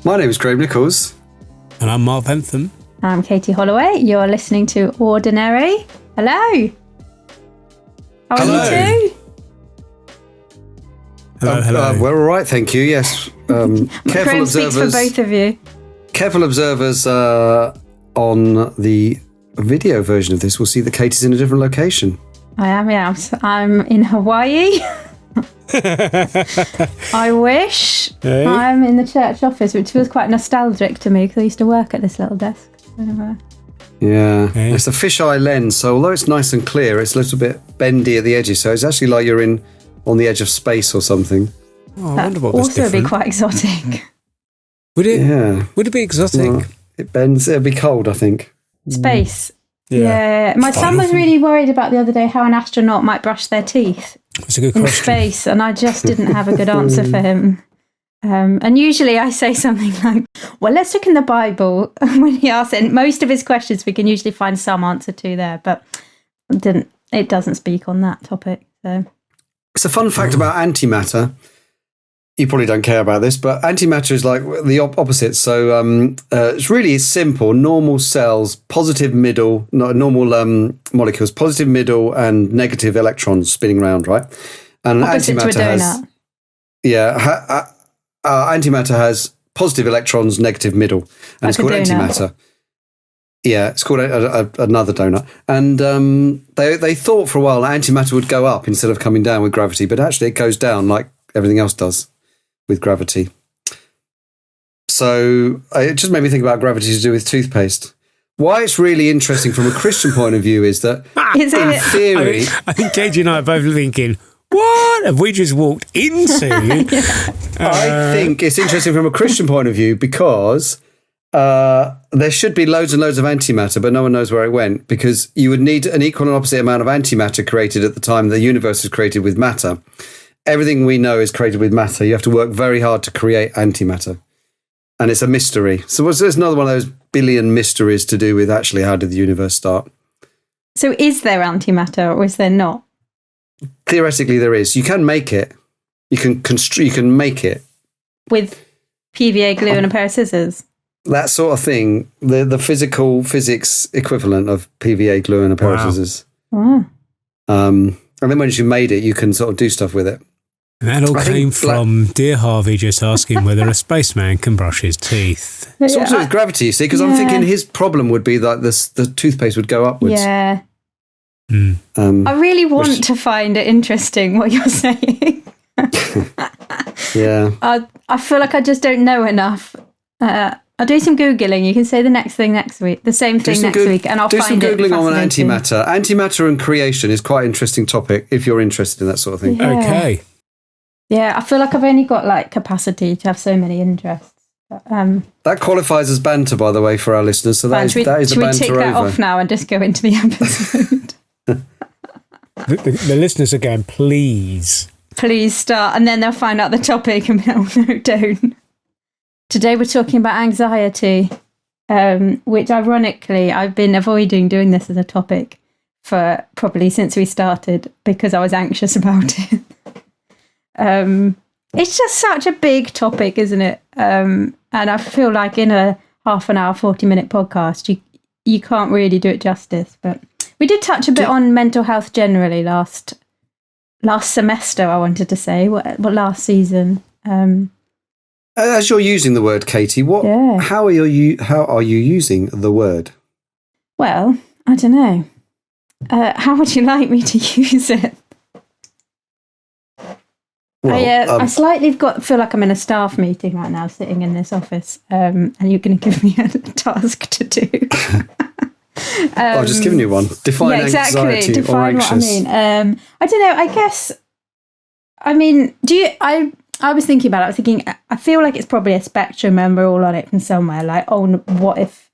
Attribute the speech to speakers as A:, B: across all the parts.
A: My name is Craig Nichols.
B: And I'm Mark Bentham.
C: I'm Katie Holloway. You're listening to Ordinary. Hello. How are you two?
B: Hello.
A: We're all right, thank you. Yes. Careful observers.
C: Speaks for both of you.
A: Careful observers on the video version of this will see that Katie's in a different location.
C: I am, yeah. I'm in Hawaii. I wish.
B: Hey.
C: I'm in the church office, which feels quite nostalgic to me because I used to work at this little desk.
A: Yeah.
B: Hey.
A: It's a fisheye lens, so although it's nice and clear, it's a little bit bendy at the edges, so it's actually like you're on the edge of space or something.
B: Oh, I wonder what was
C: also
B: different.
C: be quite exotic.
B: Would it?
A: Yeah.
B: Would it be exotic?
A: Well, it bends. It'll be cold, I think.
C: Space. Yeah. My son was really worried about the other day how an astronaut might brush their teeth
B: That's a good
C: in
B: question.
C: space, and I just didn't have a good answer for him. And usually I say something like, well, let's look in the Bible. When he asks it, and most of his questions we can usually find some answer to there, but it doesn't speak on that topic. So
A: It's a fun fact about antimatter. You probably don't care about this, but antimatter is like the opposite. So it's really simple. Normal cells, positive middle, normal molecules, positive middle and negative electrons spinning around, right? And
C: opposite to a donut.
A: Antimatter has positive electrons, negative middle, and
C: Like
A: it's called
C: a donut.
A: antimatter. Yeah, it's called another donut. And they thought for a while that antimatter would go up instead of coming down with gravity, but actually it goes down like everything else does with gravity. So it just made me think about gravity to do with toothpaste. Why it's really interesting from a Christian point of view is that
C: Is
A: in
C: it?
A: theory...
B: I think Katie and I are both thinking, what have we just walked into?
A: I think it's interesting from a Christian point of view because there should be loads and loads of antimatter, but no one knows where it went, because you would need an equal and opposite amount of antimatter created at the time the universe was created with matter. Everything we know is created with matter. You have to work very hard to create antimatter. And it's a mystery. So there's another one of those billion mysteries to do with actually how did the universe start.
C: So is there antimatter or is there not?
A: Theoretically, there is. You can make it. You can make it.
C: With PVA glue and a pair of scissors?
A: That sort of thing. The physics equivalent of PVA glue and a pair of scissors.
C: Oh.
A: And then once you made it, you can sort of do stuff with it.
B: And that all
A: I
B: came
A: think,
B: from Dear Harvey just asking whether a spaceman can brush his teeth.
A: It's also with gravity, you see, because I'm thinking his problem would be that the toothpaste would go upwards.
C: Yeah.
B: Mm.
C: I really want to find it interesting what you're saying.
A: Yeah.
C: I feel like I just don't know enough. I'll do some Googling. You can say the next thing next week, the same thing next week, and I'll
A: do
C: find
A: some
C: it
A: Googling on
C: fascinating.
A: antimatter. Antimatter and creation is quite an interesting topic if you're interested in that sort of thing.
C: Yeah.
B: Okay.
C: Yeah, I feel like I've only got like capacity to have so many interests. But,
A: That qualifies as banter, by the way, for our listeners. So that is
C: should
A: the
C: we
A: banter
C: tick that
A: over.
C: off now and just go into the episode?
B: The listeners are going, please.
C: Please start, and then they'll find out the topic and be like, oh no, don't. Today we're talking about anxiety, which ironically I've been avoiding doing this as a topic for probably since we started because I was anxious about it. It's just such a big topic, isn't it? And I feel like in a half an hour, 40-minute podcast, you can't really do it justice. But we did touch a bit on mental health generally last semester, I wanted to say, what last season.
A: As you're using the word, Katie, how are you using the word?
C: Well, I don't know. How would you like me to use it?
A: Well,
C: I slightly feel like I'm in a staff meeting right now, sitting in this office, and you're going to give me a task to do.
A: I've just given you one. Define anxiety
C: Define
A: or
C: what
A: anxious.
C: I mean. I don't know. I guess. I mean, I was thinking about it. I was thinking, I feel like it's probably a spectrum, and we're all on it from somewhere. Like, oh, what if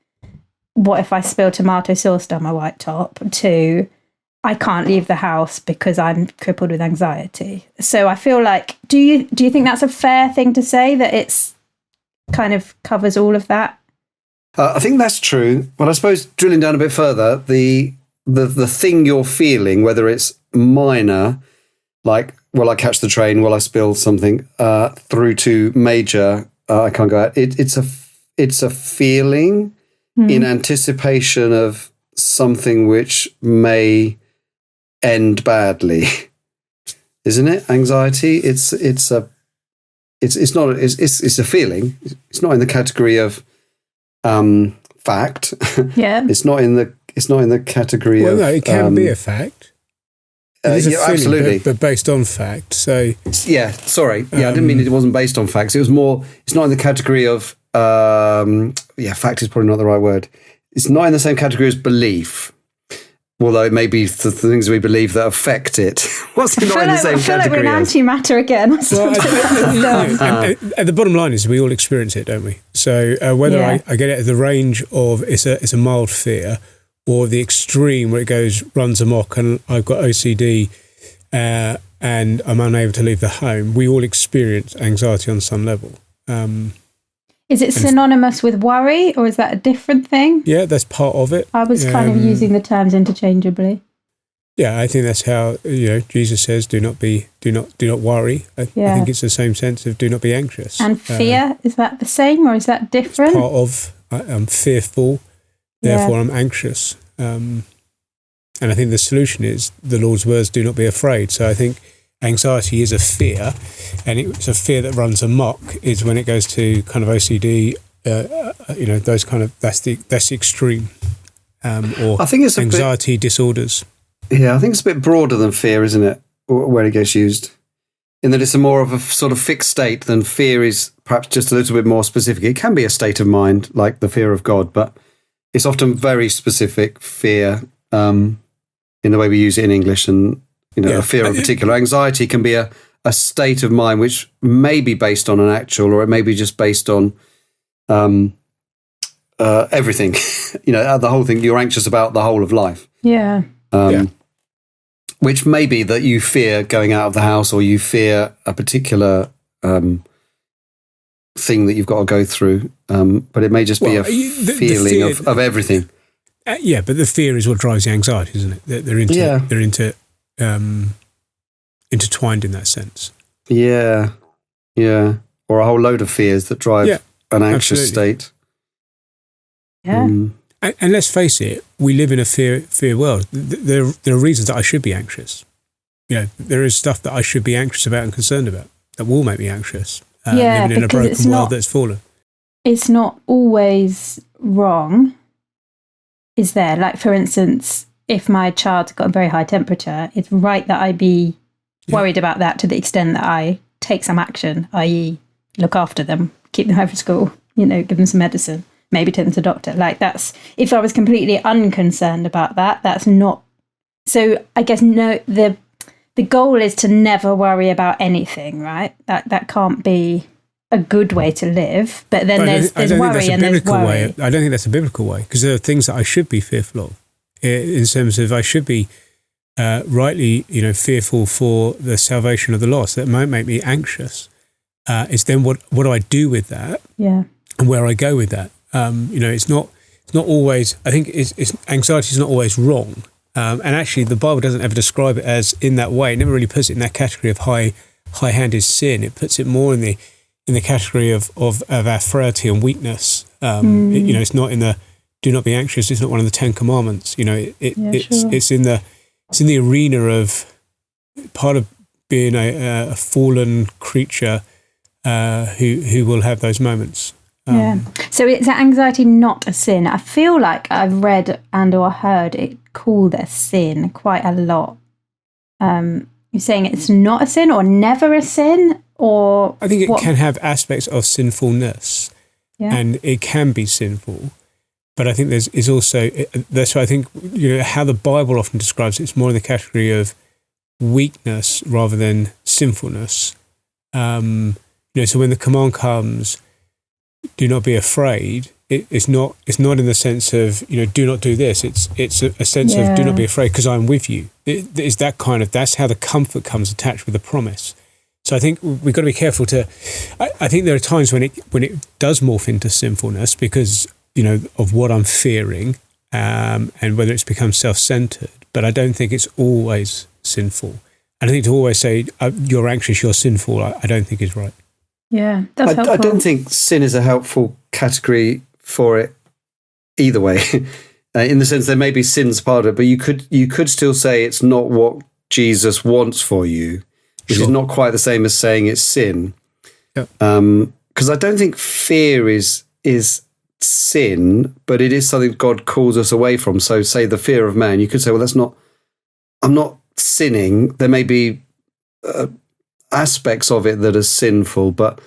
C: I spill tomato sauce down my white top? To, I can't leave the house because I'm crippled with anxiety. So I feel like, do you think that's a fair thing to say, that it's kind of covers all of that?
A: I think that's true. But I suppose drilling down a bit further, the thing you're feeling, whether it's minor, like, will I catch the train, will I spill something, through to major, I can't go out. It's a feeling in anticipation of something which may end badly, isn't it? Anxiety. It's a feeling. It's not in the category of fact.
C: Yeah.
A: It's not in the category of.
B: No, it can be a fact. It is a feeling,
A: absolutely,
B: but based on fact. So
A: yeah, sorry, I didn't mean it wasn't based on facts. It was more. It's not in the category of. Fact is probably not the right word. It's not in the same category as belief. Although it may be the things we believe that affect it. What's it not in the same category?
C: I feel like we're in antimatter again.
B: And the bottom line is we all experience it, don't we? So whether I get it at the range of it's a mild fear, or the extreme where it runs amok and I've got OCD and I'm unable to leave the home, we all experience anxiety on some level.
C: Is it synonymous with worry, or is that a different thing?
B: Yeah, that's part of it.
C: I was kind of using the terms interchangeably.
B: Yeah, I think that's how Jesus says, "Do not worry." I think it's the same sense of "do not be anxious."
C: And fear, is that the same, or is that different?
B: It's part of I'm fearful, therefore I'm anxious. And I think the solution is the Lord's words: "Do not be afraid." So I think anxiety is a fear, and it's a fear that runs amok. Is when it goes to kind of OCD, those kind of that's the extreme, or
A: I think it's
B: anxiety disorders.
A: Yeah, I think it's a bit broader than fear, isn't it? Where it gets used, in that it's more of a sort of fixed state than fear is perhaps just a little bit more specific. It can be a state of mind, like the fear of God, but it's often very specific fear in the way we use it in English, and a fear of particular. Anxiety can be a state of mind which may be based on an actual, or it may be just based on everything. The whole thing. You're anxious about the whole of life.
C: Yeah.
A: Which may be that you fear going out of the house, or you fear a particular thing that you've got to go through. But it may just be a feeling of everything.
B: But the fear is what drives the anxiety, isn't it? They're intertwined in that sense. Yeah. Or a whole load of fears that drive an anxious state.
C: Yeah.
B: And let's face it, we live in a fear world. There are reasons that I should be anxious. There is stuff that I should be anxious about and concerned about that will make me anxious. Living in a broken world that's fallen. It's
C: not always wrong, is there? Like, for instance, if my child's got a very high temperature, it's right that I be worried about that to the extent that I take some action, i.e. look after them, keep them home from school, give them some medicine. Maybe take them to the doctor. Like, that's, if I was completely unconcerned about that, that's not. So I guess the goal is to never worry about anything, right? That can't be a good way to live. But then there's worry and there's worry.
B: I don't think that's a biblical way, because there are things that I should be fearful of. In terms of I should be rightly, fearful for the salvation of the lost. That might make me anxious. It's then what do I do with that?
C: Yeah.
B: And where I go with that. It's not always. I think anxiety is not always wrong, and actually, the Bible doesn't ever describe it as in that way. It never really puts it in that category of high-handed sin. It puts it more in the category of our frailty and weakness. It's not in the do not be anxious. It's not one of the 10 Commandments. It's in the arena of part of being a fallen creature who will have those moments.
C: So is anxiety not a sin? I feel like I've read and or heard it called a sin quite a lot. You're saying it's not a sin or never a sin? Or
B: I think it can have aspects of sinfulness, and it can be sinful. But I think that's why I think how the Bible often describes it's more in the category of weakness rather than sinfulness. So when the command comes, do not be afraid. It's not in the sense of do not do this. It's a sense of do not be afraid because I'm with you. It's that kind of, that's how the comfort comes attached with the promise. So I think we've got to be careful to. I think there are times when it does morph into sinfulness because of what I'm fearing, and whether it's become self-centered. But I don't think it's always sinful. And I think to always say you're anxious, you're sinful, I don't think is right.
C: Yeah, that's helpful.
A: I don't think sin is a helpful category for it either way. In the sense there may be sin's part of it, but you could still say it's not what Jesus wants for you, which is not quite the same as saying it's sin.
B: Yep.
A: Because I don't think fear is sin, but it is something God calls us away from. So say the fear of man, you could say, well, I'm not sinning. There may be aspects of it that are sinful, but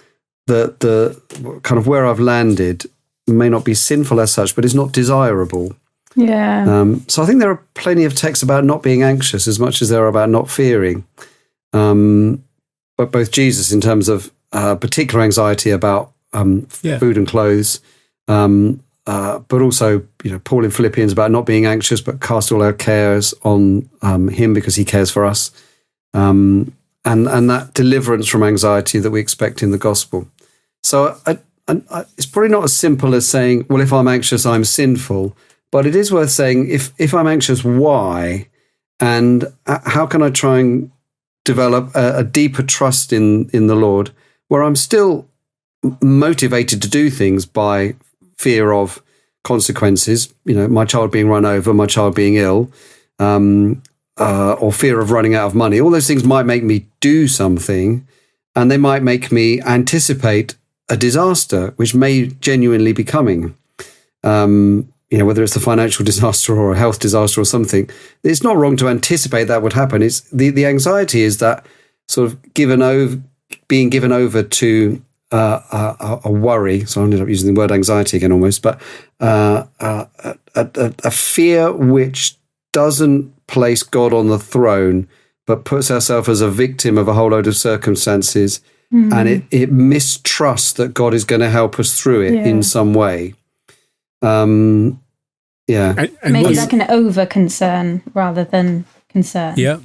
A: the kind of where I've landed may not be sinful as such, but it's not desirable.
C: Yeah.
A: So I think there are plenty of texts about not being anxious as much as there are about not fearing. But both Jesus, in terms of particular anxiety about food and clothes, but also Paul in Philippians about not being anxious, but cast all our cares on him because he cares for us, and that deliverance from anxiety that we expect in the gospel. So it's probably not as simple as saying, well, if I'm anxious, I'm sinful. But it is worth saying, if I'm anxious, why? And how can I try and develop a deeper trust in the Lord, where I'm still motivated to do things by fear of consequences, my child being run over, my child being ill, or fear of running out of money. All those things might make me do something, and they might make me anticipate a disaster, which may genuinely be coming. Whether it's a financial disaster or a health disaster or something, it's not wrong to anticipate that would happen. It's the anxiety is that sort of being given over to a worry. So I ended up using the word anxiety again almost, but a fear which doesn't place God on the throne, but puts ourselves as a victim of a whole load of circumstances, and it mistrusts that God is going to help us through it in some way. And
C: maybe like an over concern rather than concern.
B: Yeah,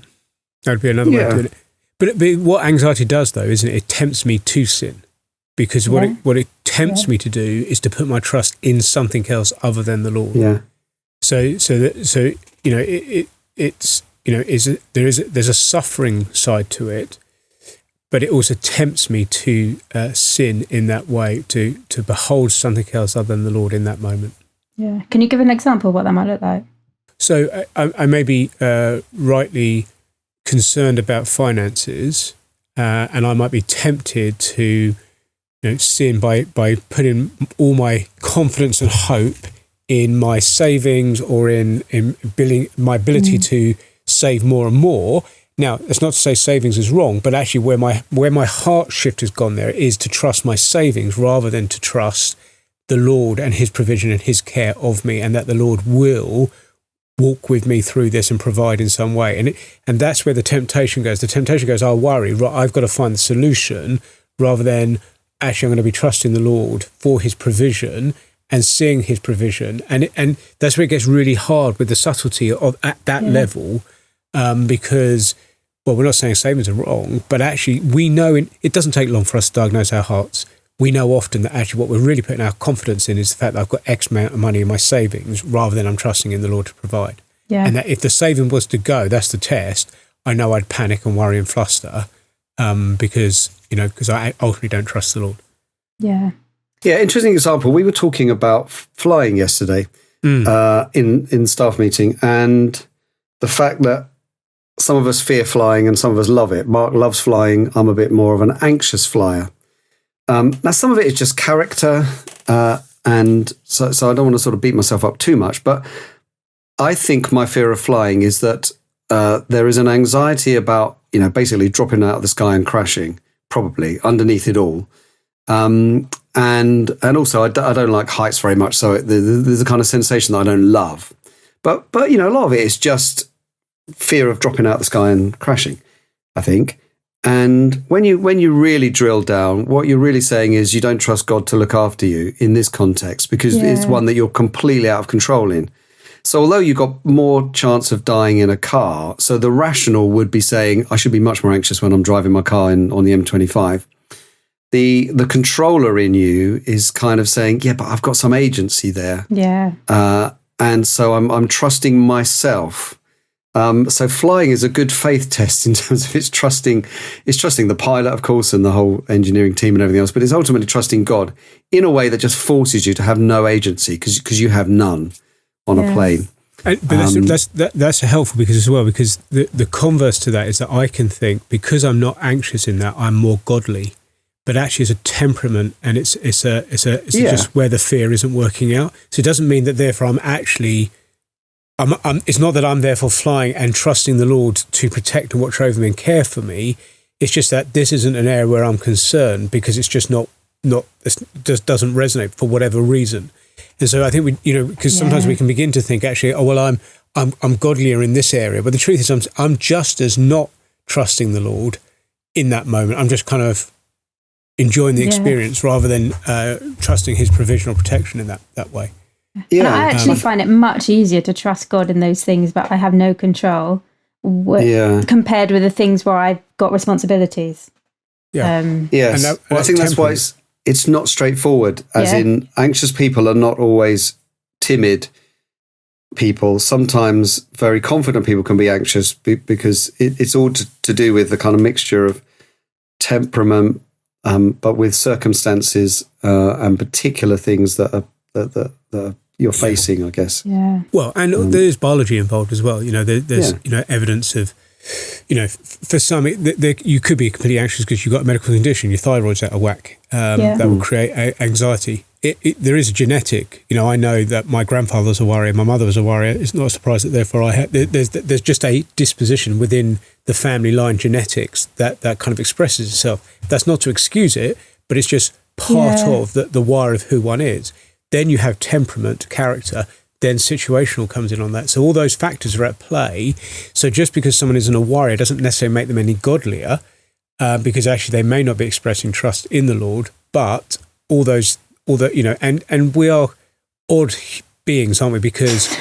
B: that would be another way to do it. But what anxiety does, though, isn't it? It tempts me to sin, because what it tempts me to do is to put my trust in something else other than the Lord.
A: Yeah.
B: There's a suffering side to it, but it also tempts me to sin in that way, to behold something else other than the Lord in that moment.
C: Yeah. Can you give an example of what that might look like?
B: So I may be rightly concerned about finances, and I might be tempted to sin by putting all my confidence and hope in my savings or in building my ability to save more and more. Now, that's not to say savings is wrong, but actually where my heart shift has gone there is to trust my savings rather than to trust the Lord and his provision and his care of me, and that the Lord will walk with me through this and provide in some way. And that's where the temptation goes. The temptation goes, I'll worry, I've got to find the solution, rather than actually I'm going to be trusting the Lord for his provision and seeing his provision. And that's where it gets really hard with the subtlety of at that level, because, well, we're not saying savings are wrong, but actually we know it doesn't take long for us to diagnose our hearts. We know often that actually what we're really putting our confidence in is the fact that I've got X amount of money in my savings rather than I'm trusting in the Lord to provide. Yeah. And that if the saving was to go, that's the test, I know I'd panic and worry and fluster because I ultimately don't trust the Lord.
C: Yeah.
A: Yeah, interesting example. We were talking about flying yesterday in staff meeting, and the fact that some of us fear flying and some of us love it. Mark loves flying. I'm a bit more of an anxious flyer. Now, some of it is just character, and so I don't want to sort of beat myself up too much, but I think my fear of flying is that there is an anxiety about, basically dropping out of the sky and crashing, probably, underneath it all. And also, I don't like heights very much, so there's a kind of sensation that I don't love. But a lot of it is just fear of dropping out of the sky and crashing, I think. And when you really drill down, what you're really saying is you don't trust God to look after you in this context, because it's one that you're completely out of control in. So although you've got more chance of dying in a car, so the rational would be saying, I should be much more anxious when I'm driving my car on the M25. The controller in you is kind of saying, yeah, but I've got some agency there.
C: Yeah.
A: And so I'm trusting myself So flying is a good faith test in terms of it's trusting the pilot, of course, and the whole engineering team and everything else, but it's ultimately trusting God in a way that just forces you to have no agency because you have none on a plane.
B: But that's helpful because the converse to that is that I can think, because I'm not anxious in that, I'm more godly. But actually, it's a temperament, and it's just where the fear isn't working out. So it doesn't mean that therefore I'm actually. It's not that I'm therefore flying and trusting the Lord to protect and watch over me and care for me. It's just that this isn't an area where I'm concerned because it's just not just doesn't resonate for whatever reason. And so I think because sometimes we can begin to think actually, I'm godlier in this area, but the truth is I'm just as not trusting the Lord in that moment. I'm just kind of enjoying the experience rather than trusting His provisional protection in that way.
C: Yeah, and I actually find it much easier to trust God in those things, but I have no control compared with the things where I've got responsibilities.
A: Yes. I think that's why it's not straightforward, as in anxious people are not always timid people. Sometimes very confident people can be anxious because it's all to do with the kind of mixture of temperament, but with circumstances and particular things that you're facing, I guess.
C: Yeah.
B: Well, and there's biology involved as well. There's evidence of, for some, you could be completely anxious because you've got a medical condition, your thyroid's out of whack. That will create anxiety. There is a genetic. I know that my grandfather was a worrier, my mother was a worrier. It's not a surprise that therefore there's just a disposition within the family line genetics that kind of expresses itself. That's not to excuse it, but it's just part of the wire of who one is. Then you have temperament, character, then situational comes in on that. So all those factors are at play. So just because someone isn't a warrior doesn't necessarily make them any godlier, because actually they may not be expressing trust in the Lord, but and we are odd beings, aren't we? Because,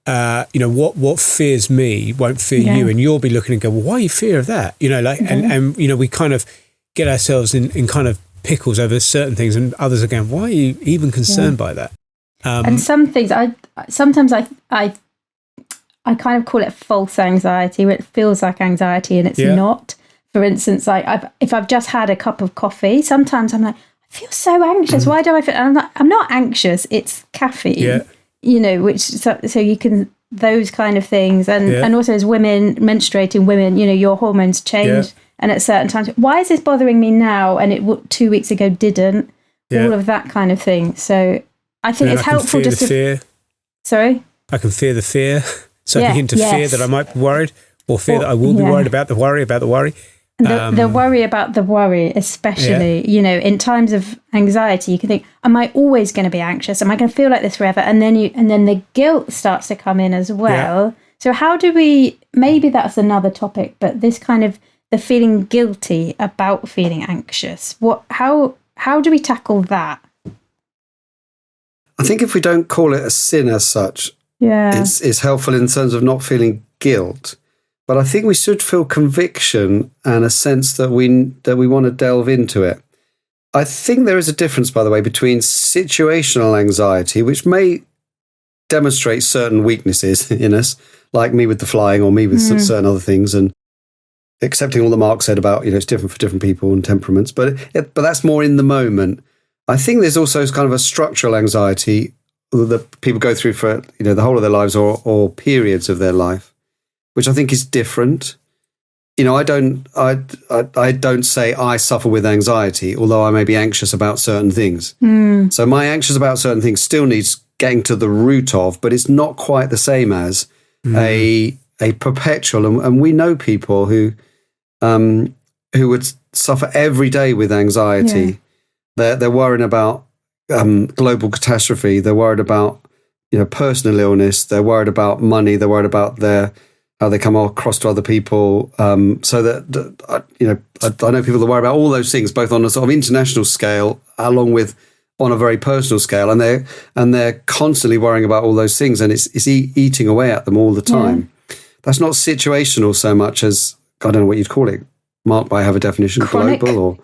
B: what fears me won't fear you, and you'll be looking and go, well, why are you fear of that? And we kind of get ourselves in kind of pickles over certain things, and others again, why are you even concerned by that?
C: And some things I kind of call it false anxiety, where it feels like anxiety and it's not. For instance, if I've just had a cup of coffee, sometimes I'm like, I feel so anxious. Why do I feel? I'm not anxious. It's caffeine. Which so you can, those kind of things, and also as women, menstruating women, your hormones change. And at certain times, why is this bothering me now? And it 2 weeks ago didn't. All of that kind of thing. So I think it's helpful just to fear. Sorry,
B: I can fear the fear. So I begin to fear that I might be worried, or fear that I will be worried about the worry about the worry.
C: And the worry about the worry, especially, in times of anxiety, you can think, am I always going to be anxious? Am I going to feel like this forever? And then the guilt starts to come in as well. Yeah. So how do we? Maybe that's another topic, but this kind of the feeling guilty about feeling anxious. How do we tackle that?
A: I think if we don't call it a sin as such, it's helpful in terms of not feeling guilt. But I think we should feel conviction and a sense that we want to delve into it. I think there is a difference, by the way, between situational anxiety, which may demonstrate certain weaknesses in us, like me with the flying or me with certain other things, and accepting all that Mark said about, it's different for different people and temperaments, but that's more in the moment. I think there's also kind of a structural anxiety that people go through for, the whole of their lives or periods of their life, which I think is different. I don't say I suffer with anxiety, although I may be anxious about certain things. So my anxious about certain things still needs getting to the root of, but it's not quite the same as a perpetual. And we know people who would suffer every day with anxiety. They're worrying about global catastrophe. They're worried about personal illness. They're worried about money. They're worried about how they come across to other people. So that I know people that worry about all those things, both on a sort of international scale, along with on a very personal scale, and they're constantly worrying about all those things, and it's eating away at them all the time. That's not situational so much as, I don't know what you'd call it. Mark might have a definition.
C: Chronic.
A: Global or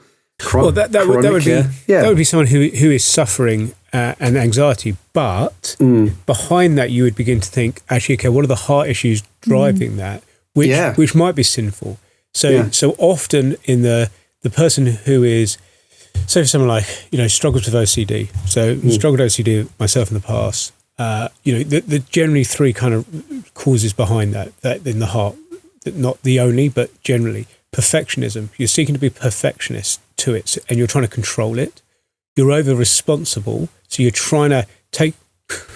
B: Well, that would be
A: yeah.
B: that would be someone who is suffering and anxiety, but behind that you would begin to think, actually, okay, what are the heart issues driving that, which might be sinful. So often in the person who is, say for someone like, struggles with OCD, struggled with OCD myself in the past, the generally three kind of causes behind that in the heart, not the only, but generally perfectionism. You're seeking to be perfectionist to it, and you're trying to control it. You're over responsible, so you're trying to take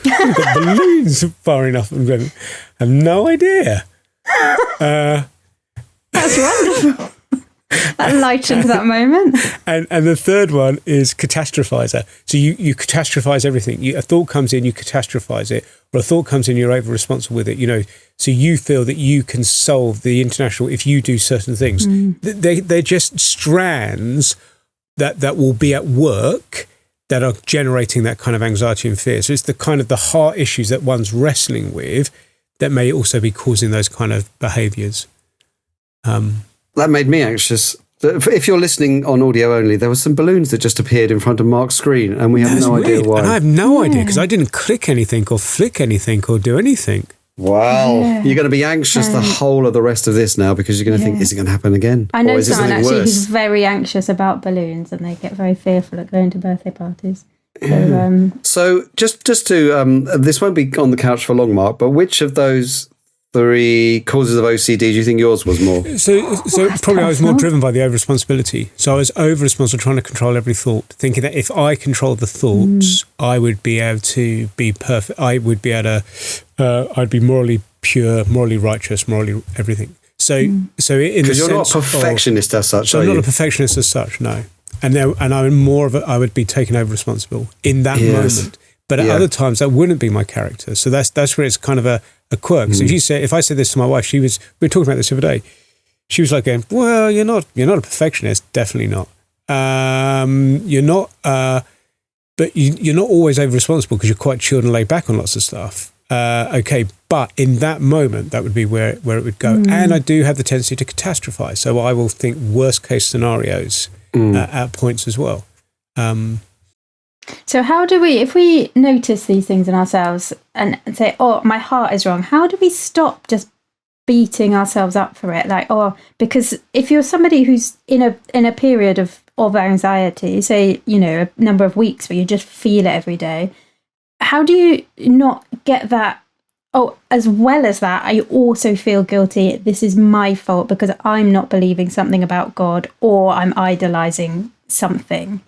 B: you've got balloons far enough and I have no idea.
C: That's wonderful. That lightened that moment.
B: And the third one is catastrophizer. So you catastrophize everything. A thought comes in, you catastrophize it, or a thought comes in, you're over responsible with it. So you feel that you can solve the international if you do certain things. They're just strands that will be at work that are generating that kind of anxiety and fear. So it's the kind of the heart issues that one's wrestling with that may also be causing those kind of behaviours.
A: That made me anxious. If you're listening on audio only, there were some balloons that just appeared in front of Mark's screen, and we have no idea why.
B: And I have no idea because I didn't click anything or flick anything or do anything.
A: Wow. You're going to be anxious the whole of the rest of this now because you're going to think, is it going to happen again?
C: I know someone actually who's very anxious about balloons, and they get very fearful at going to birthday parties.
A: So just to, this won't be on the couch for long, Mark, but which of those 3 causes of OCD do you think yours was more?
B: So probably I was more driven by the over-responsibility. So I was over-responsible, trying to control every thought, thinking that if I controlled the thoughts, I would be able to be perfect. I would be able to, I'd be morally pure, morally righteous, morally everything. So in the sense,
A: because you're not a perfectionist as such,
B: so I'm not a perfectionist as such, no. And I'm more of I would be taken over responsible in that moment. But at other times, that wouldn't be my character. So that's where it's kind of a quirk. So if I said this to my wife, we were talking about this the other day. She was like going, well, you're not a perfectionist. Definitely not. You're not, but you're not always over responsible because you're quite chilled and laid back on lots of stuff. Okay. But in that moment, that would be where it would go. And I do have the tendency to catastrophize. So I will think worst case scenarios at points as well.
C: So how do we, if we notice these things in ourselves and say, oh, my heart is wrong, how do we stop just beating ourselves up for it? Because if you're somebody who's in a period of anxiety, say, a number of weeks where you just feel it every day, how do you not get that, oh, as well as that, I also feel guilty, this is my fault because I'm not believing something about God or I'm idolizing something?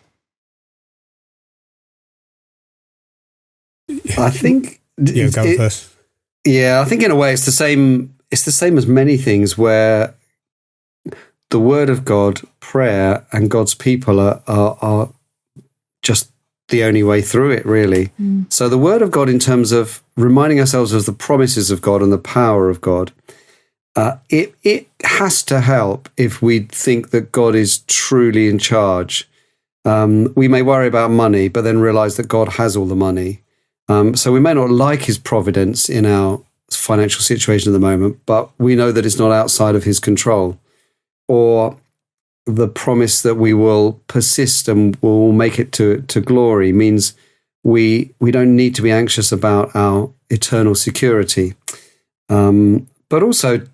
A: I think
B: go first.
A: Yeah, I think in a way it's the same. It's the same as many things where the Word of God, prayer, and God's people are just the only way through it, really. So the Word of God, in terms of reminding ourselves of the promises of God and the power of God, it has to help if we think that God is truly in charge. We may worry about money, but then realize that God has all the money. So we may not like his providence in our financial situation at the moment, but we know that it's not outside of his control. Or the promise that we will persist and will make it to glory means we don't need to be anxious about our eternal security. But also,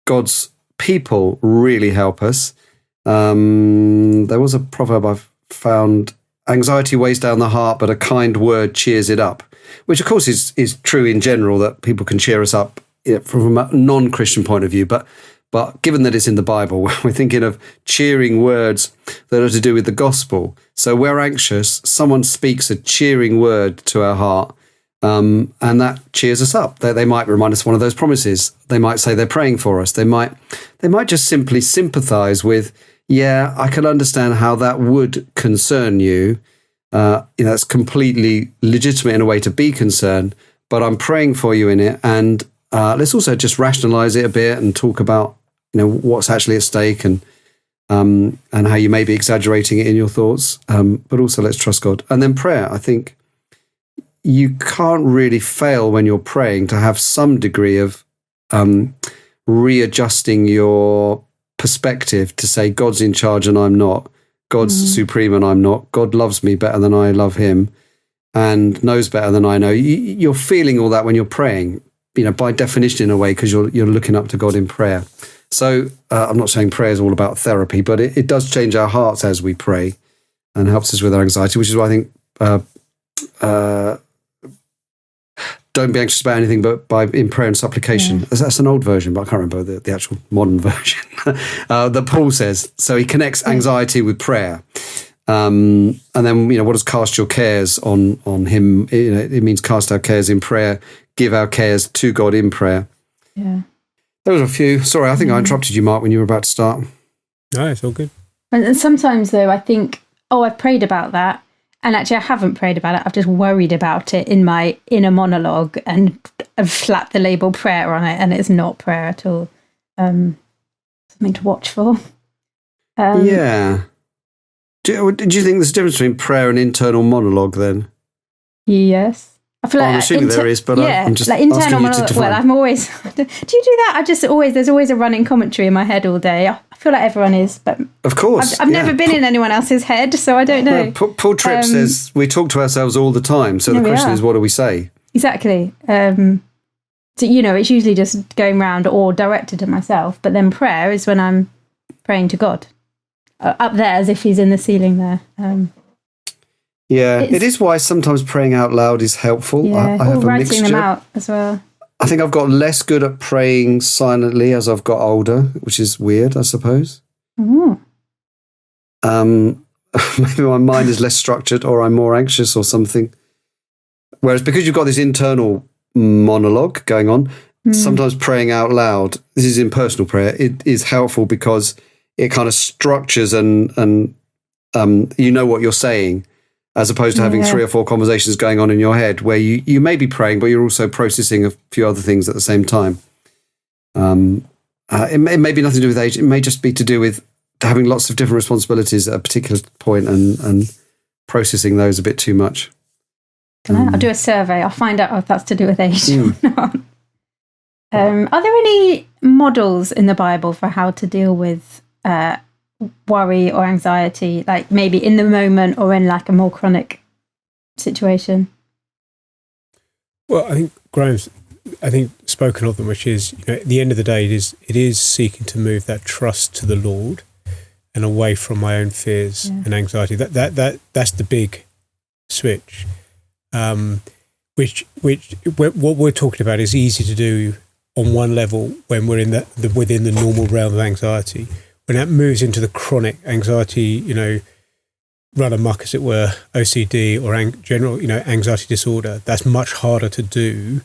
A: God's people really help us. There was a proverb I've found: anxiety weighs down the heart, but a kind word cheers it up, which of course is true in general, that people can cheer us up from a non-Christian point of view. But given that it's in the Bible, we're thinking of cheering words that are to do with the gospel. So we're anxious, someone speaks a cheering word to our heart, and that cheers us up. They might remind us of one of those promises. They might say they're praying for us. They might just simply sympathize with, yeah, I can understand how that would concern you. It's completely legitimate in a way to be concerned, but I'm praying for you in it. And let's also just rationalize it a bit and talk about, what's actually at stake and how you may be exaggerating it in your thoughts. But also let's trust God. And then prayer. I think you can't really fail when you're praying to have some degree of readjusting your perspective to say God's in charge and I'm not. God's supreme and I'm not. God loves me better than I love him and knows better than I know. You're feeling all that when you're praying, by definition in a way, because you're looking up to God in prayer. So I'm not saying prayer is all about therapy, but it does change our hearts as we pray and helps us with our anxiety, which is why I think don't be anxious about anything but in prayer and supplication. Yeah. That's an old version, but I can't remember the actual modern version that Paul says. So he connects anxiety with prayer. And then, what does cast your cares on him? It means cast our cares in prayer, give our cares to God in prayer.
C: Yeah.
A: Those are a few. Sorry, I think I interrupted you, Mark, when you were about to start.
B: No, it's all good. And
C: sometimes, though, I think, I've prayed about that. And actually, I haven't prayed about it. I've just worried about it in my inner monologue and I've slapped the label prayer on it, and it's not prayer at all. Something to watch for.
A: Yeah. Do you think there's a difference between prayer and internal monologue then?
C: Yes. I feel like
A: I'm assuming there is, but I'm just
C: like internal monologue.
A: Well,
C: I'm always. Do you do that? There's always a running commentary in my head all day. I feel like everyone is, but
A: of course,
C: I've never been in anyone else's head, so I don't know.
A: Well, Paul Tripp says we talk to ourselves all the time. So the question is, what do we say?
C: Exactly. So it's usually just going round or directed at myself, but then prayer is when I'm praying to God up there, as if he's in the ceiling there.
A: Yeah, it is why sometimes praying out loud is helpful.
C: Yeah,
A: I have a
C: writing
A: mixture.
C: them out as well.
A: I think I've got less good at praying silently as I've got older, which is weird, I suppose.
C: Mm.
A: Maybe my mind is less structured, or I'm more anxious, or something. Whereas because you've got this internal monologue going on, sometimes praying out loud, this is in personal prayer, it is helpful because it kind of structures and what you're saying, as opposed to having 3 or 4 conversations going on in your head where you may be praying, but you're also processing a few other things at the same time. It may be nothing to do with age. It may just be to do with having lots of different responsibilities at a particular point and processing those a bit too much.
C: I'll do a survey. I'll find out if that's to do with age or not. Are there any models in the Bible for how to deal with worry or anxiety, like maybe in the moment or in like a more chronic situation?
B: Well, I think Graham's spoken of them, which is, at the end of the day, it is seeking to move that trust to the Lord and away from my own fears and anxiety. That's the big switch. Which what we're talking about is easy to do on one level when we're in within the normal realm of anxiety. When that moves into the chronic anxiety, run amok, as it were, OCD or general, anxiety disorder, that's much harder to do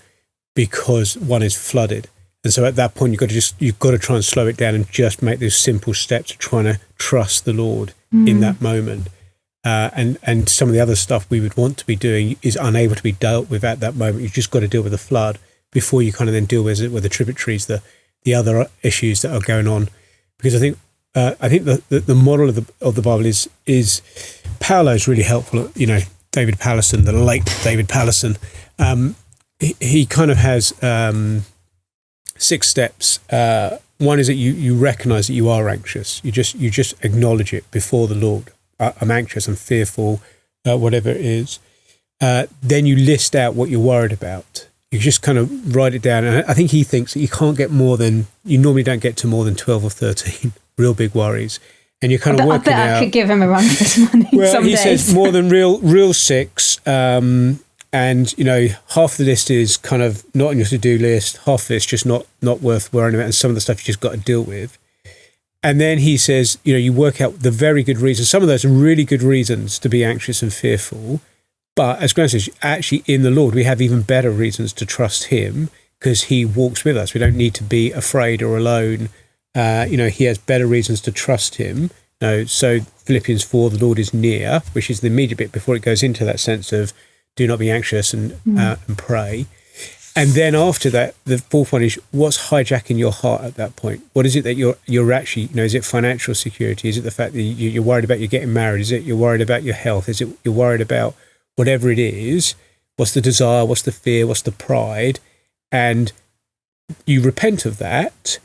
B: because one is flooded. And so at that point, you've got to try and slow it down and just make those simple steps of trying to trust the Lord in that moment. And some of the other stuff we would want to be doing is unable to be dealt with at that moment. You've just got to deal with the flood before you kind of then deal with the tributaries, the other issues that are going on. Because I think the model of the Bible is Paolo is really helpful. David Pallison, the late David Pallison, he kind of has 6 steps. One is that you recognize that you are anxious. You just acknowledge it before the Lord. I'm anxious. I'm fearful. Whatever it is. Then you list out what you're worried about. You just kind of write it down. And I think he thinks that you normally don't get to more than 12 or 13 real big worries. And you're kind of working out.
C: I could give him a run for his money some
B: he
C: days.
B: says more than real 6. And, half the list is kind of not on your to-do list. Half of it's just not worth worrying about. And some of the stuff you just got to deal with. And then he says, you work out the very good reasons. Some of those are really good reasons to be anxious and fearful. But as Graham says, actually in the Lord, we have even better reasons to trust him because he walks with us. We don't need to be afraid or alone. He has better reasons to trust him. So Philippians 4, the Lord is near, which is the immediate bit before it goes into that sense of do not be anxious and pray. And then after that, the fourth one is what's hijacking your heart at that point? What is it that you're actually, is it financial security? Is it the fact that you're worried about you getting married? Is it you're worried about your health? Is it you're worried about whatever it is? What's the desire? What's the fear? What's the pride? And you repent of that.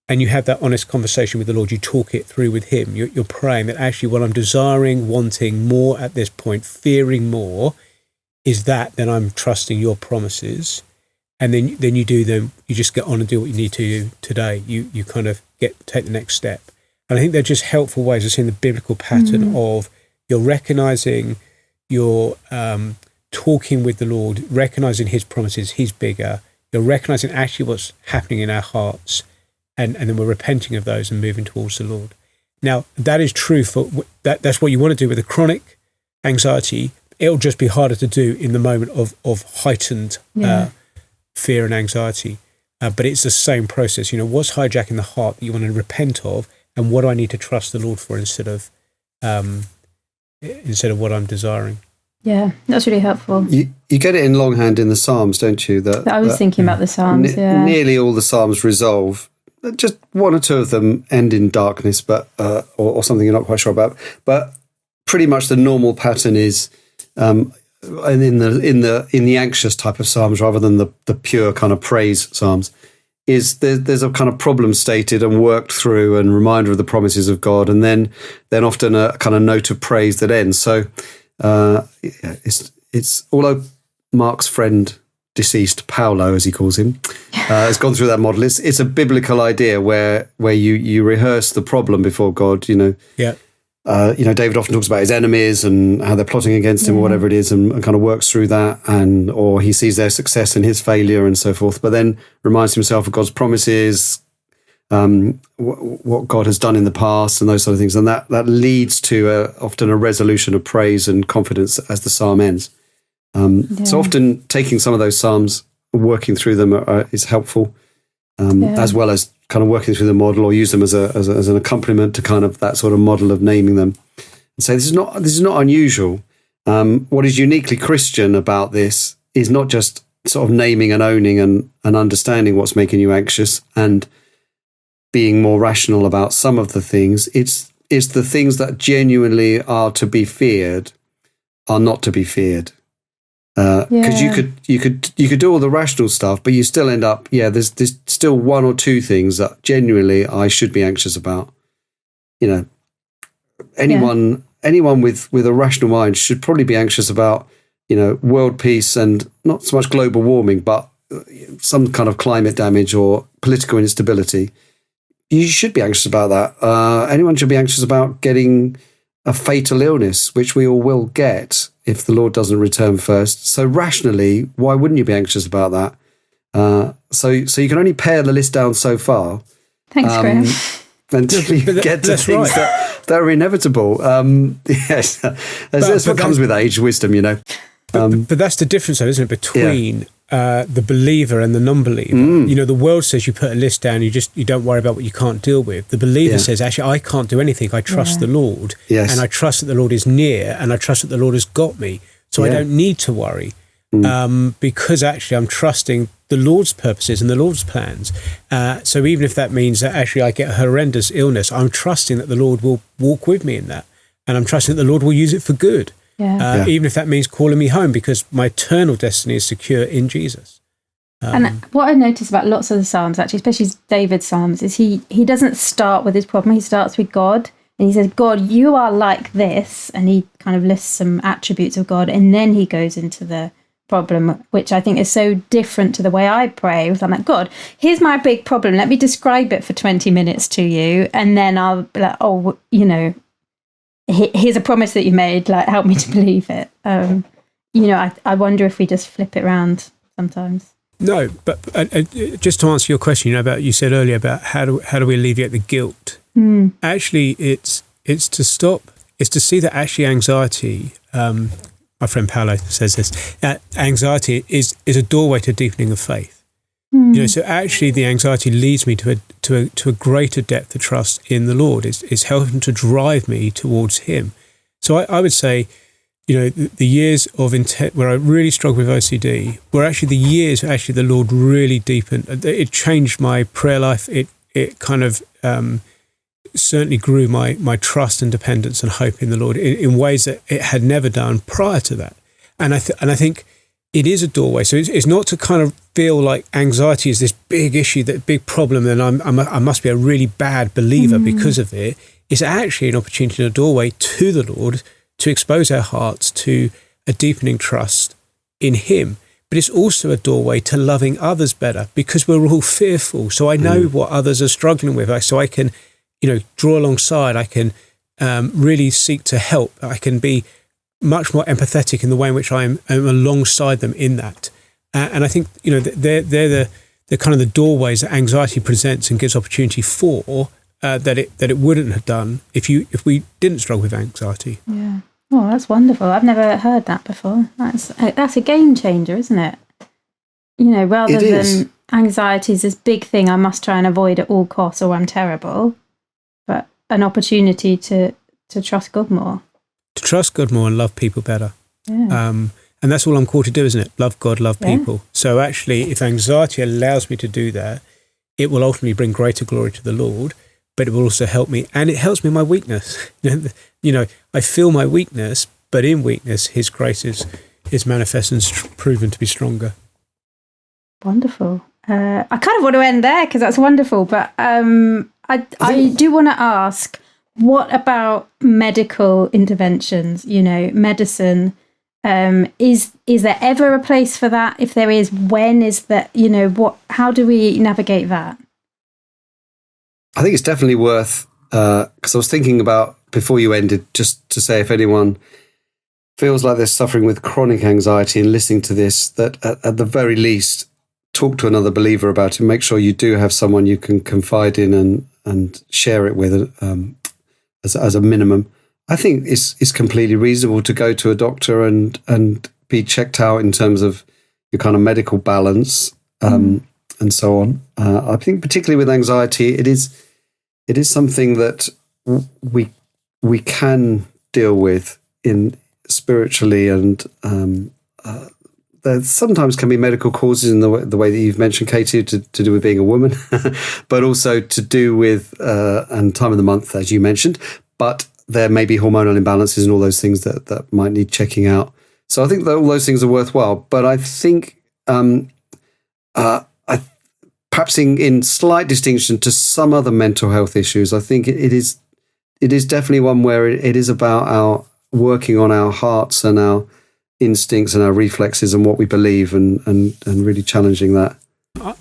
B: and you have that honest conversation with the Lord, you talk it through with him, you're praying that actually what I'm desiring, wanting more at this point, fearing more, is that, then I'm trusting your promises. And then you just get on and do what you need to do today. You kind of take the next step. And I think they're just helpful ways of seeing the biblical pattern of you're recognizing, you're talking with the Lord, recognizing his promises, he's bigger. You're recognizing actually what's happening in our hearts, and then we're repenting of those and moving towards the Lord. Now, that is true for that's what you want to do with a chronic anxiety. It'll just be harder to do in the moment of heightened fear and anxiety. But it's the same process. What's hijacking the heart that you want to repent of, and what do I need to trust the Lord for instead of what I'm desiring?
C: Yeah, that's really helpful.
A: You get it in longhand in the Psalms, don't you?
C: I was thinking about the Psalms,
A: Nearly all the Psalms resolve. Just one or two of them end in darkness, but or something you're not quite sure about. But pretty much the normal pattern is, and in the anxious type of Psalms rather than the pure kind of praise Psalms, is there's a kind of problem stated and worked through and reminder of the promises of God, and then often a kind of note of praise that ends. So it's although Mark's friend, deceased Paolo, as he calls him, has gone through that model. It's a biblical idea where you rehearse the problem before God. David often talks about his enemies and how they're plotting against him or whatever it is, and kind of works through that, or he sees their success and his failure and so forth. But then reminds himself of God's promises, what God has done in the past, and those sort of things, and that leads to often a resolution of praise and confidence as the psalm ends. So often taking some of those psalms, working through them is helpful, as well as kind of working through the model, or use them as an accompaniment to kind of that sort of model of naming them. And so this is not unusual. What is uniquely Christian about this is not just sort of naming and owning and understanding what's making you anxious and being more rational about some of the things. It's the things that genuinely are to be feared are not to be feared. Because you could do all the rational stuff, but you still end up, there's still one or two things that genuinely I should be anxious about. Anyone with a rational mind should probably be anxious about, world peace and not so much global warming, but some kind of climate damage or political instability. You should be anxious about that. Anyone should be anxious about getting a fatal illness, which we all will get if the Lord doesn't return first. So rationally, why wouldn't you be anxious about that? So you can only pare the list down so far.
C: Thanks, Graham.
A: Until you get to things that are inevitable. Yes, that's what comes with age, wisdom,
B: But that's the difference, though, isn't it, between the believer and the non-believer? The world says you put a list down, you don't worry about what you can't deal with. The believer says, actually, I can't do anything. I trust the Lord, and I trust that the Lord is near, and I trust that the Lord has got me. So I don't need to worry, because actually I'm trusting the Lord's purposes and the Lord's plans. So even if that means that actually I get a horrendous illness, I'm trusting that the Lord will walk with me in that, and I'm trusting that the Lord will use it for good. Even if that means calling me home, because my eternal destiny is secure in Jesus.
C: And what I notice about lots of the Psalms, actually, especially David's Psalms, is he doesn't start with his problem. He starts with God, and he says, God, you are like this. And he kind of lists some attributes of God. And then he goes into the problem, which I think is so different to the way I pray. I'm like, God, here's my big problem. Let me describe it for 20 minutes to you. And then I'll be like, here's a promise that you made, like, help me to believe it. I wonder if we just flip it around sometimes.
B: No, but just to answer your question, you said earlier about how do we alleviate the guilt? Actually, it's to see that actually anxiety, my friend Paolo says this, anxiety is a doorway to deepening of faith. So actually the anxiety leads me to a greater depth of trust in the Lord. It's helping to drive me towards him. So I would say, the years of intent where I really struggled with OCD were actually the years where actually the Lord really deepened. It changed my prayer life. It kind of certainly grew my trust and dependence and hope in the Lord in ways that it had never done prior to that. And I think it is a doorway. So it's not to kind of feel like anxiety is this big issue, that big problem, and I must be a really bad believer because of it. It's actually an opportunity and a doorway to the Lord to expose our hearts to a deepening trust in him. But it's also a doorway to loving others better, because we're all fearful. So I know what others are struggling with. So I can, draw alongside. I can really seek to help. I can be much more empathetic in the way in which I'm alongside them in that. And I think, they're the kind of the doorways that anxiety presents and gives opportunity for that it wouldn't have done if we didn't struggle with anxiety.
C: Yeah. Oh, that's wonderful. I've never heard that before. That's a game changer, isn't it? Rather than anxiety is this big thing I must try and avoid at all costs or I'm terrible, but an opportunity to trust God more. To
B: trust God more and love people better.
C: Yeah.
B: And that's all I'm called to do, isn't it? Love God, love people. So actually, if anxiety allows me to do that, it will ultimately bring greater glory to the Lord, but it will also help me, and it helps me in my weakness. I feel my weakness, but in weakness, his grace is manifest and proven to be stronger.
C: Wonderful. I kind of want to end there because that's wonderful, but I do want to ask, what about medical interventions? Medicine. Is there ever a place for that? If there is, when is that? How do we navigate that?
A: I think it's definitely worth, because I was thinking about, before you ended, just to say, if anyone feels like they're suffering with chronic anxiety and listening to this, that at the very least, talk to another believer about it. Make sure you do have someone you can confide in and share it with as a minimum. I think it's completely reasonable to go to a doctor and be checked out in terms of your kind of medical balance and so on. I think particularly with anxiety, it is something that we can deal with in spiritually, and there sometimes can be medical causes in the way that you've mentioned, Katie, to do with being a woman, but also to do with and time of the month, as you mentioned. But there may be hormonal imbalances and all those things that might need checking out. So I think that all those things are worthwhile. But I think perhaps in slight distinction to some other mental health issues, I think it is definitely one where it is about our working on our hearts and our instincts and our reflexes and what we believe, and really challenging that.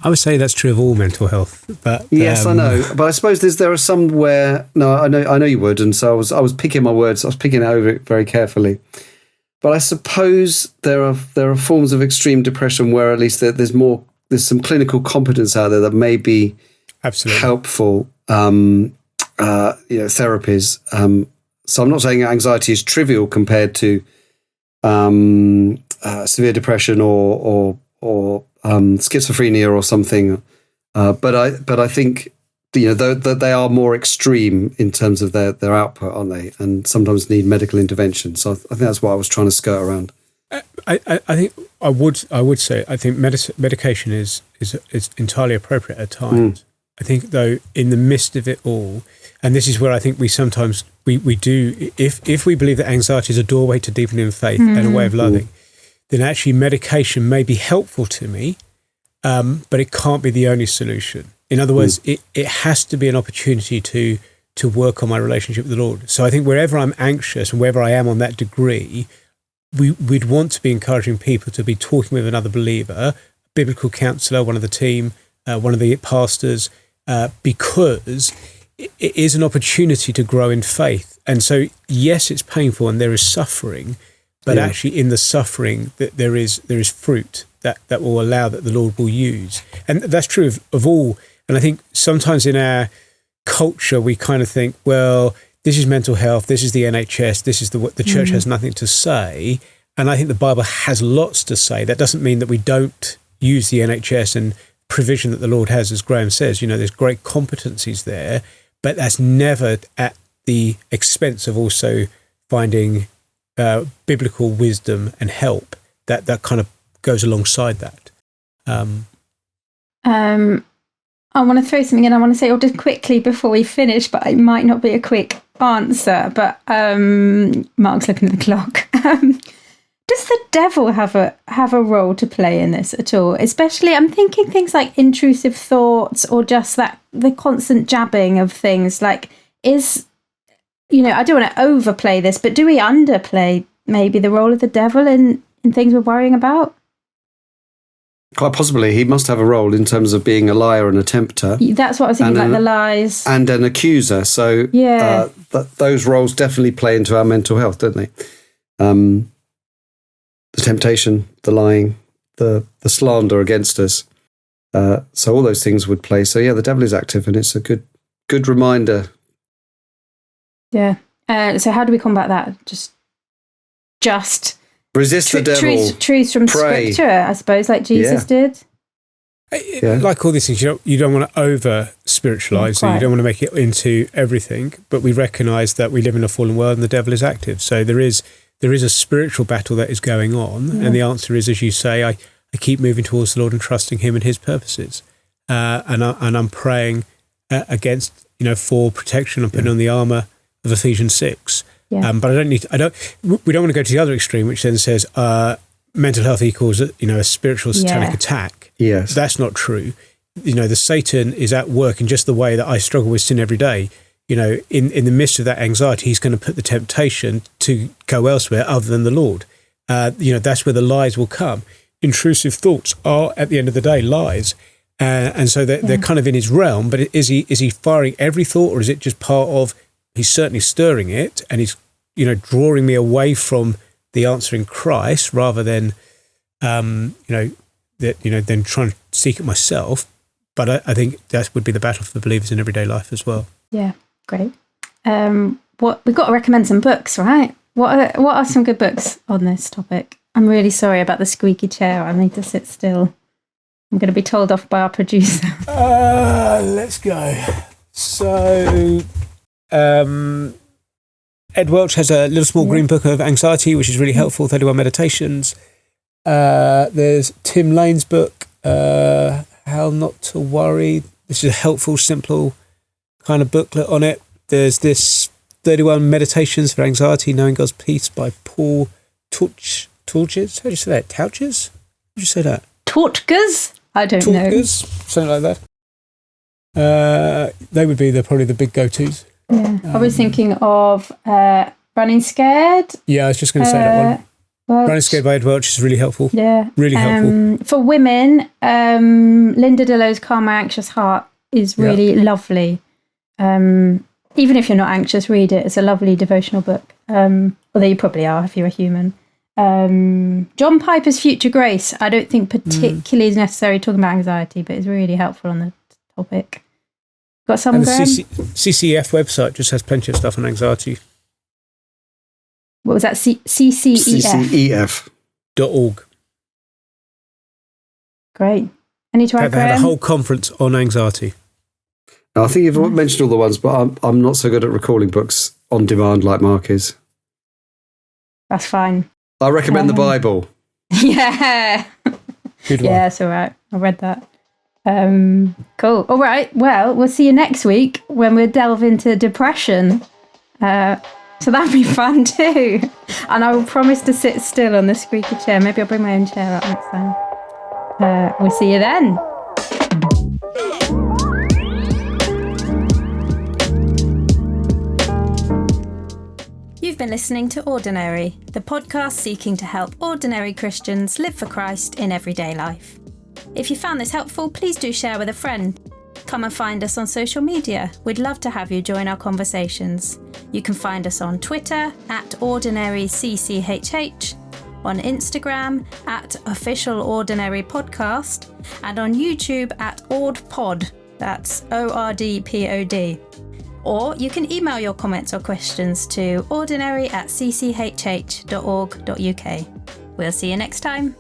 B: I would say that's true of all mental health, but
A: yes, I know. But I suppose there are some where I know you would, and so I was picking my words. I was picking over it very carefully. But I suppose there are forms of extreme depression where at least there's some clinical competence out there that may be
B: absolutely
A: helpful. Therapies. So I'm not saying anxiety is trivial compared to severe depression or schizophrenia or something, but I think that they are more extreme in terms of their output, aren't they? And sometimes need medical intervention. So I think that's what I was trying to skirt around.
B: I think I would say I think medication is entirely appropriate at times. I think though, in the midst of it all, and this is where I think we sometimes we do, if we believe that anxiety is a doorway to deepening faith and a way of loving, then actually medication may be helpful to me, but it can't be the only solution. In other words, it has to be an opportunity to work on my relationship with the Lord. So I think wherever I'm anxious and wherever I am on that degree, we'd want to be encouraging people to be talking with another believer, a biblical counselor, one of the team, one of the pastors, because it is an opportunity to grow in faith. And so, yes, it's painful and there is suffering, but actually in the suffering that there is fruit that will allow that the Lord will use. And that's true of all. And I think sometimes in our culture, we kind of think, well, this is mental health, this is the NHS, this is the church has nothing to say. And I think the Bible has lots to say. That doesn't mean that we don't use the NHS and provision that the Lord has, as Graham says. There's great competencies there, but that's never at the expense of also finding biblical wisdom and help that kind of goes alongside that.
C: I want to throw something in. I want to say, just quickly before we finish, but it might not be a quick answer. But Mark's looking at the clock. Does the devil have a role to play in this at all? Especially, I'm thinking things like intrusive thoughts, or just the constant jabbing of things. Like, I don't want to overplay this, but do we underplay maybe the role of the devil in things we're worrying about?
A: Quite possibly. He must have a role in terms of being a liar and a tempter.
C: That's what I was thinking, like the lies.
A: And an accuser. So those roles definitely play into our mental health, don't they? The temptation, the lying, the slander against us. So all those things would play. So, the devil is active, and it's a good reminder.
C: Yeah. So how do we combat that? Just
A: resist the devil.
C: Truth from Scripture, I suppose, like Jesus did.
B: Like all these things, you don't want to over spiritualize, so you don't want to make it into everything. But we recognise that we live in a fallen world, and the devil is active. So there is a spiritual battle that is going on, and the answer is, as you say, I keep moving towards the Lord and trusting Him and His purposes, and I'm praying against for protection. I'm putting on the armour of Ephesians 6. Yeah. But we don't want to go to the other extreme, which then says mental health equals a spiritual satanic attack.
A: Yes,
B: that's not true. The Satan is at work in just the way that I struggle with sin every day. In the midst of that anxiety, he's going to put the temptation to go elsewhere other than the Lord. That's where the lies will come. Intrusive thoughts are, at the end of the day, lies. And so they're kind of in his realm, but is he firing every thought, or is it just part of, he's certainly stirring it, and he's, drawing me away from the answer in Christ rather than, then trying to seek it myself. But I think that would be the battle for believers in everyday life as well. Yeah.
C: Great. We've got to recommend some books, right? What are some good books on this topic? I'm really sorry about the squeaky chair. I need to sit still. I'm going to be told off by our producer.
B: Let's go. So, Ed Welch has a little small green book of anxiety, which is really helpful. 31 Meditations. There's Tim Lane's book, How Not to Worry. This is a helpful, simple kind of booklet on it. There's this 31 Meditations for Anxiety, Knowing God's Peace by Paul Torches. How do you say that? Touches? How do you say that?
C: Tortgas? I don't know.
B: Something like that. They would be probably the big go-tos.
C: Yeah. I was thinking of Running Scared.
B: Yeah, I was just going to say that one. Running Scared by Ed Welch is really helpful. Yeah. Really helpful.
C: For women, Linda Dillow's Calm My Anxious Heart is really lovely. Even if you're not anxious, read it. It's a lovely devotional book. Although you probably are if you're a human. John Piper's Future Grace, I don't think particularly is necessary talking about anxiety, but it's really helpful on the topic. Got some, Graham?
B: The CCF website just has plenty of stuff on anxiety.
C: What was that? CCEF?
B: .org.
C: Great. Any to add,
B: They had a whole conference on anxiety.
A: I think you've mentioned all the ones, but I'm not so good at recalling books on demand like Mark is.
C: That's fine.
A: I recommend the Bible.
C: Yeah.
B: Good one.
C: Yeah, it's all right. I read that. Cool. All right. Well, we'll see you next week when we'll delve into depression. So that'd be fun too. And I will promise to sit still on the squeaky chair. Maybe I'll bring my own chair up next time. We'll see you then. You've been listening to Ordinary, the podcast seeking to help ordinary Christians live for Christ in everyday life. If you found this helpful, please do share with a friend. Come and find us on social media. We'd love to have you join our conversations. You can find us on Twitter @OrdinaryCCHH, on Instagram @OfficialOrdinaryPodcast, and on YouTube @OrdPod. That's ORDPOD. Or you can email your comments or questions to ordinary@cchh.org.uk. We'll see you next time.